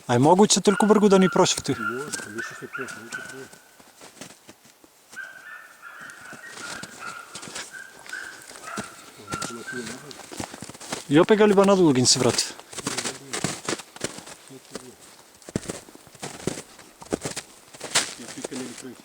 A je moguće toliko brgo da ni prošli? Može, pa više se prošli, više prije. I opet ga li ba na Dulugin se vrati? Ja pika ne bi prvi.